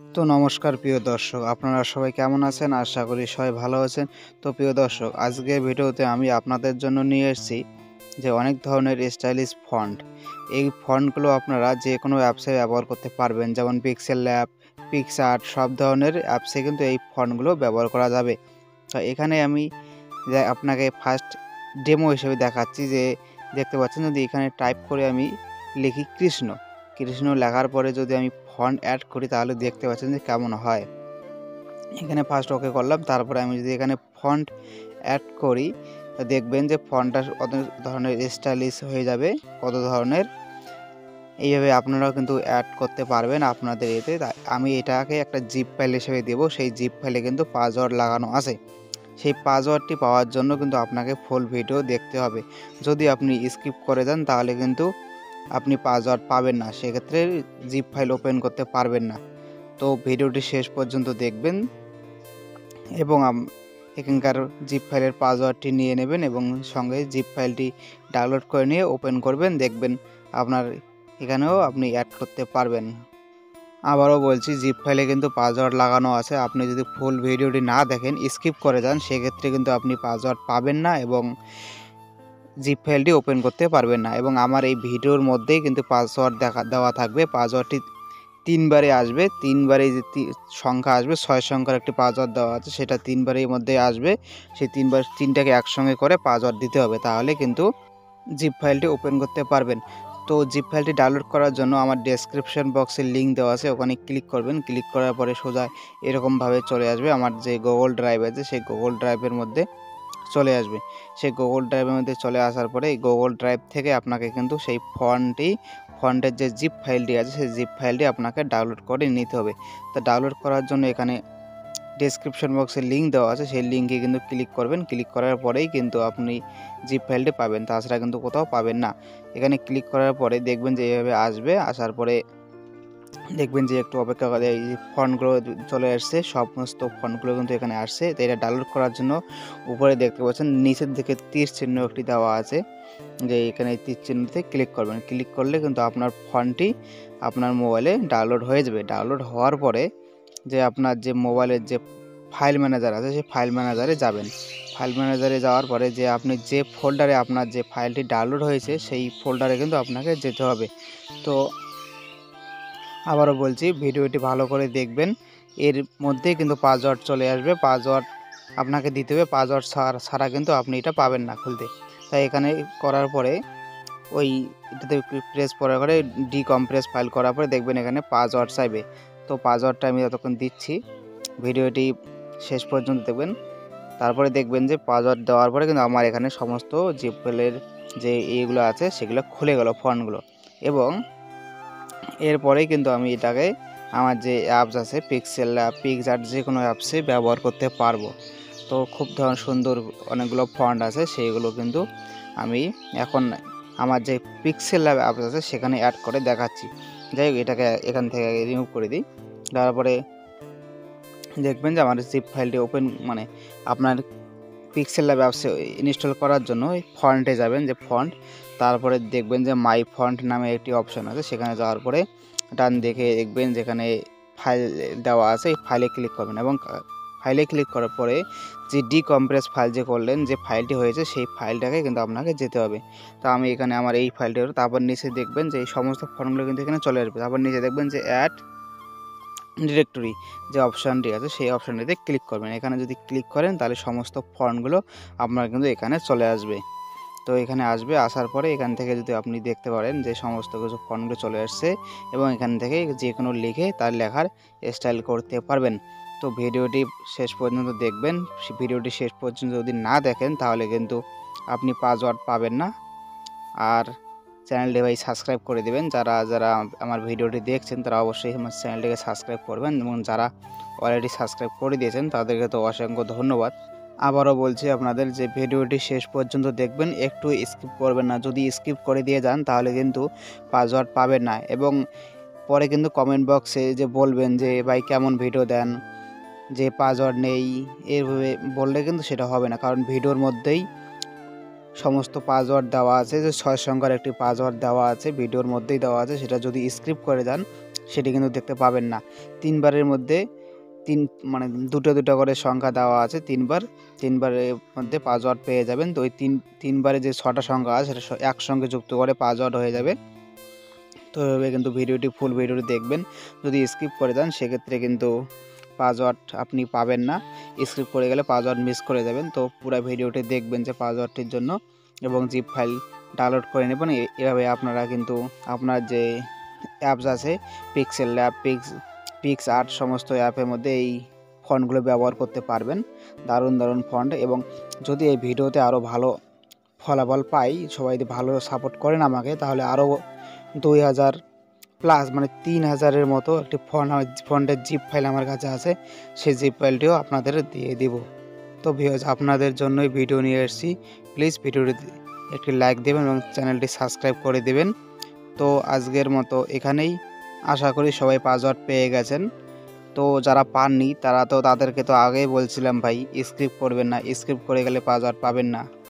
তো নমস্কার প্রিয় দর্শক, আপনারা সবাই কেমন আছেন? আশা করি সবাই ভালো আছেন। তো প্রিয় দর্শক, আজকের ভিডিওতে আমি আপনাদের জন্য নিয়ে এসেছি যে অনেক ধরনের স্টাইলিশ ফন্ট। এই ফন্টগুলো আপনারা যে কোনো অ্যাপসে ব্যবহার করতে পারবেন, যেমন পিক্সেল ল্যাব, পিক্সআর্ট সব ধরনের অ্যাপসে কিন্তু এই ফন্টগুলো ব্যবহার করা যাবে। তো এখানে আমি আপনাকে ফার্স্ট ডেমো হিসেবে দেখাচ্ছি যে দেখতে পাচ্ছেন, যদি এখানে টাইপ করে আমি লিখি কৃষ্ণ, কৃষ্ণ লেখার পরে যদি আমি ফন্ট অ্যাড করি তাহলে দেখতে পাচ্ছেন যে কেমন হয়। এখানে ফার্স্ট ওকে করলাম, তারপরে আমি যদি এখানে ফন্ট অ্যাড করি দেখবেন যে ফন্টটা কত ধরনের স্টাইলিশ হয়ে যাবে, কত ধরনের। এইভাবে আপনারাও কিন্তু অ্যাড করতে পারবেন আপনাদের এতে। আমি এটাকে একটা জিপ ফাইল হিসেবে দেবো, সেই জিপ ফাইলে কিন্তু পাসওয়ার্ড লাগানো আছে। সেই পাসওয়ার্ডটি পাওয়ার জন্য কিন্তু আপনাকে ফুল ভিডিও দেখতে হবে। যদি আপনি স্কিপ করে যান তাহলে কিন্তু আপনি পাসওয়ার্ড পাবেন না, সেক্ষেত্রে জিপ ফাইল ওপেন করতে পারবেন না। তো ভিডিওটি শেষ পর্যন্ত দেখবেন এবং এখানকার জিপ ফাইলের পাসওয়ার্ডটি নিয়ে নেবেন এবং সঙ্গে জিপ ফাইলটি ডাউনলোড করে নিয়ে ওপেন করবেন। দেখবেন আপনার এখানেও আপনি অ্যাড করতে পারবেন। আবারও বলছি, জিপ ফাইলে কিন্তু পাসওয়ার্ড লাগানো আছে। আপনি যদি ফুল ভিডিওটি না দেখেন, স্কিপ করে যান, সেক্ষেত্রে কিন্তু আপনি পাসওয়ার্ড পাবেন না এবং জিপ ফাইলটি ওপেন করতে পারবেন না। এবং আমার এই ভিডিওর মধ্যেই কিন্তু পাসওয়ার্ড দেওয়া থাকবে। পাসওয়ার্ডটি 3 বারে আসবে, 3 বারে যে সংখ্যা আসবে, 6 সংখ্যার একটি পাসওয়ার্ড দেওয়া আছে, সেটা 3 বারের মধ্যে আসবে। সেই 3 বার 3টাকে একসঙ্গে করে পাসওয়ার্ড দিতে হবে, তাহলে কিন্তু জিপ ফাইলটি ওপেন করতে পারবেন। তো জিপ ফাইলটি ডাউনলোড করার জন্য আমার ডেসক্রিপশন বক্সে লিঙ্ক দেওয়া আছে, ওখানে ক্লিক করবেন। ক্লিক করার পরে সোজা এরকমভাবে চলে আসবে আমার যে গুগল ড্রাইভ আছে, সেই গুগল ড্রাইভের মধ্যে চলে আসবে। সেই গুগল ড্রাইভের মধ্যে চলে আসার পরে এই গুগল ড্রাইভ থেকে আপনাকে কিন্তু সেই ফন্টের যে জিপ ফাইলটি আছে, সেই জিপ ফাইলটি আপনাকে ডাউনলোড করে নিতে হবে। তো ডাউনলোড করার জন্য এখানে ডেসক্রিপশন বক্সে লিঙ্ক দেওয়া আছে, সেই লিঙ্কে কিন্তু ক্লিক করবেন। ক্লিক করার পরেই কিন্তু আপনি জিপ ফাইলটি পাবেন, তাছাড়া কিন্তু কোথাও পাবেন না। এখানে ক্লিক করার পরে দেখবেন যে এভাবে আসবে। আসার পরে দেখবেন যে একটু অপেক্ষা করে এই ফন্টগুলো চলে আসছে, সমস্ত ফন্টগুলো কিন্তু এখানে আসছে। তো এটা ডাউনলোড করার জন্য উপরে দেখতে পাচ্ছেন নিচের দিকে তীর চিহ্ন একটি দেওয়া আছে, যে এখানে তীর চিহ্নতে ক্লিক করবেন। ক্লিক করলে কিন্তু আপনার ফন্টটি আপনার মোবাইলে ডাউনলোড হয়ে যাবে। ডাউনলোড হওয়ার পরে যে আপনার যে মোবাইলের যে ফাইল ম্যানেজার আছে, সেই ফাইল ম্যানেজারে যাবেন। ফাইল ম্যানেজারে যাওয়ার পরে যে আপনি যে ফোল্ডারে আপনার যে ফাইলটি ডাউনলোড হয়েছে, সেই ফোল্ডারে কিন্তু আপনাকে যেতে হবে। তো আবারও বলছি, ভিডিওটি ভালো করে দেখবেন। এর মধ্যেই কিন্তু পাসওয়ার্ড চলে আসবে, পাসওয়ার্ড আপনাকে দিতে হবে। পাসওয়ার্ড ছাড়া কিন্তু আপনি এটা পাবেন না খুলতে। তাই এখানে করার পরে ওই এটাতে প্রেস করার পরে ডিকম্প্রেস ফাইল করার পরে দেখবেন এখানে পাসওয়ার্ড চাইবে। তো পাসওয়ার্ডটা আমি যতক্ষণ দিচ্ছি, ভিডিওটি শেষ পর্যন্ত দেখবেন। তারপরে দেখবেন যে পাসওয়ার্ড দেওয়ার পরে কিন্তু আমার এখানে সমস্ত জিপ ফাইলের যে এগুলো আছে সেগুলো খুলে গেল, ফন্টগুলো। এবং এরপরেই কিন্তু আমি এটাকে আমার যে অ্যাপস আছে, পিক্সেল ল্যাব, পিক্সআর্ট, যে কোনো অ্যাপসে ব্যবহার করতে পারবো। তো খুব সুন্দর অনেকগুলো ফন্ট আছে, সেইগুলো কিন্তু আমি এখন আমার যে পিক্সেল ল্যাব অ্যাপস আছে সেখানে অ্যাড করে দেখাচ্ছি। যাই হোক, এটাকে এখান থেকে রিমুভ করে দিই। তারপরে দেখবেন যে আমার জিপ ফাইলটি ওপেন, মানে আপনার পিক্সেল ল্যাব অ্যাপসে ইনস্টল করার জন্য ওই ফন্টে যাবেন, যে ফন্ট, তারপরে দেখবেন যে মাই ফন্ট নামে একটি অপশন আছে, সেখানে যাওয়ার পরে ডান দিকে দেখবেন যেখানে ফাইল দেওয়া আছে, এই ফাইলে ক্লিক করবেন এবং ফাইলে ক্লিক করার পরে যে ডিকম্প্রেস ফাইল যে করলেন, যে ফাইলটি হয়েছে, সেই ফাইলটাকে কিন্তু আপনাকে যেতে হবে। তো আমি এখানে আমার এই ফাইলটি, তারপর নিচে দেখবেন যে এই সমস্ত ফর্মগুলো কিন্তু এখানে চলে আসবে। তারপর নিচে দেখবেন যে অ্যাড ডিরেক্টরি যে অপশানটি আছে, সেই অপশানটিতে ক্লিক করবেন। এখানে যদি ক্লিক করেন তাহলে সমস্ত ফন্টগুলো আপনার কিন্তু এখানে চলে আসবে। তো এখানে আসবে, আসার পরে এখান থেকে যদি আপনি দেখতে পারেন যে সমস্ত কিছু ফন্টগুলো চলে আসছে এবং এখান থেকে যে কোনো লিখে তার লেখার স্টাইল করতে পারবেন। তো ভিডিওটি শেষ পর্যন্ত দেখবেন। ভিডিওটি শেষ পর্যন্ত যদি না দেখেন তাহলে কিন্তু আপনি পাসওয়ার্ড পাবেন না। আর চ্যানেলটি ভাই সাবস্ক্রাইব করে দেবেন। যারা যারা আমার ভিডিওটি দেখছেন তারা অবশ্যই আমার চ্যানেলটিকে সাবস্ক্রাইব করবেন এবং যারা অলরেডি সাবস্ক্রাইব করে দিয়েছেন তাদেরকে তো অসংখ্য ধন্যবাদ। আবারও বলছি আপনাদের যে ভিডিওটি শেষ পর্যন্ত দেখবেন, একটু স্কিপ করবেন না। যদি স্কিপ করে দিয়ে যান তাহলে কিন্তু পাসওয়ার্ড পাবেন না এবং পরে কিন্তু কমেন্ট বক্সে যে বলবেন যে ভাই কেমন ভিডিও দেন, যে পাসওয়ার্ড নেই, এভাবে বললে কিন্তু সেটা হবে না। কারণ ভিডিওর মধ্যেই সমস্ত পাসওয়ার্ড দেওয়া আছে, যে 6 সংখ্যার একটি পাসওয়ার্ড দেওয়া আছে, ভিডিওর মধ্যেই দেওয়া আছে। সেটা যদি স্কিপ করে যান সেটি কিন্তু দেখতে পাবেন না। 3 বারের মধ্যে মানে দুটো করে সংখ্যা দেওয়া আছে, 3 বারের মধ্যে পাসওয়ার্ড পেয়ে যাবেন। তো ওই 3 বারে যে 6টা সংখ্যা আছে সেটা একসঙ্গে যুক্ত করে পাসওয়ার্ড হয়ে যাবে। তো এভাবে কিন্তু ফুল ভিডিওটি দেখবেন। যদি স্কিপ করে দেন সেক্ষেত্রে কিন্তু পাসওয়ার্ড আপনি পাবেন না। স্কিপ করে গেলে পাসওয়ার্ড মিস করে যাবেন। তো পুরো ভিডিওটি দেখবেন যে পাসওয়ার্ডটির জন্য, এবং জিপ ফাইল ডাউনলোড করে নেবেন। এভাবে আপনারা কিন্তু আপনার যে অ্যাপস আছে পিক্সেল ল্যাব, পিক্সআর্ট সমস্ত অ্যাপের মধ্যে এই ফন্টগুলো ব্যবহার করতে পারবেন। দারুণ ফন্ট। এবং যদি এই ভিডিওতে আরও ভালো ফলাফল পাই, সবাই যদি ভালো সাপোর্ট করেন আমাকে, তাহলে আরও 2000 প্লাস মানে 3000-এর মতো একটি ফন্টের জিপ ফাইল আমার কাছে আছে, সেই জিপ ফাইলটিও আপনাদের দিয়ে দিব। তো ভিউয়ার্স, আপনাদের জন্যই ভিডিও নিয়ে এসেছি। প্লিজ ভিডিওটি একটি লাইক দেবেন এবং চ্যানেলটি সাবস্ক্রাইব করে দেবেন। তো আজকের মতো এখানেই। আশা করি সবাই পাসওয়ার্ড পেয়ে গেছেন। তো যারা পাননি তাদেরকে তো আগেই বলছিলাম ভাই স্কিপ করবেন না, স্কিপ করে গেলে পাসওয়ার্ড পাবেন না।